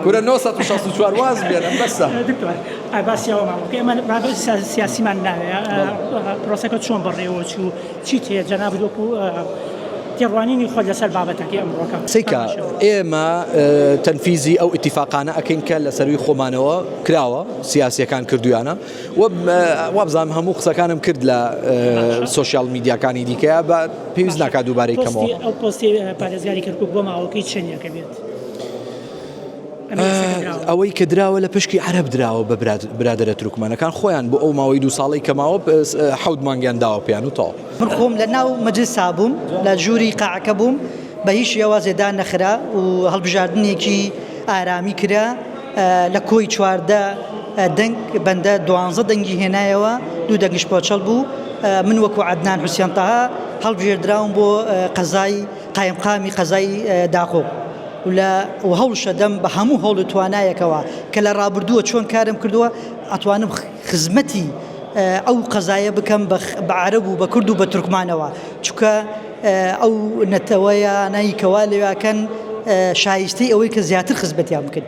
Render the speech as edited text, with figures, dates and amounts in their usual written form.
كورة 964 واز بێنم بەسە دکتۆر باسیەوەماوەکە ئێمە بابەت سیاسیمان ناوێ پرۆسەکە چۆن بەڕێوە چوو چی تێ جەناب وەکو تێڕوانینی خۆ لەسەر بابەتەکەی ئەمڕۆکە سیکا ئێمە تەنفیزی ئەو ئیتیفاقانە ئەکەین کە لە سەروی خۆمانەوە کراوە سیاسیەکان کردویانە وابزانم هەموو قسەکانم کرد لە سوشیال میدیاکانی دیکەیە بە پێویست ناکات دووبارەی کەمەوە ئەو پۆستی پارێزگاری کردکوک بۆ ماوەکەی چێنیەکە بێت ئەوەی کە دراوە لە پشکی عەرەب دراوە بە برادرە تورکمانەکان خۆیان بۆ ئەو ماوەی 2 ساڵی کەماوە 7 مانگیان داوە پێیان و تەواو من خۆم لە ناو مەجلسا بووم لە ژووری قاعەکە بووم بە هیچ شێوازێدا نەخرا و هەڵبژاردنێکی ئارامی کرا لە کۆی 14 دەنگ بەندە 12 دەنگی هێنایەوە 2 دەنگش پۆچەڵ بوو من وەکو عەدنان حوسێن تەها هەڵبژێردراوم بۆ قەزای قایمقامی قەزای داخۆ و هەوڵ شەدەم بە هەموو هەوڵ و توانایەکەوە کە لە ڕابردووە چۆن کارم کردووە ئەتوانم خزمەتی ئەو قەزایە بکەم بە عەرەب و بە کورد و بە تورکمانەوە چونکە ئەو نەتەوەیانەی کەوا لێواکەن شایستەی ئەوەی کە زیاتر خزمەتیان بکەن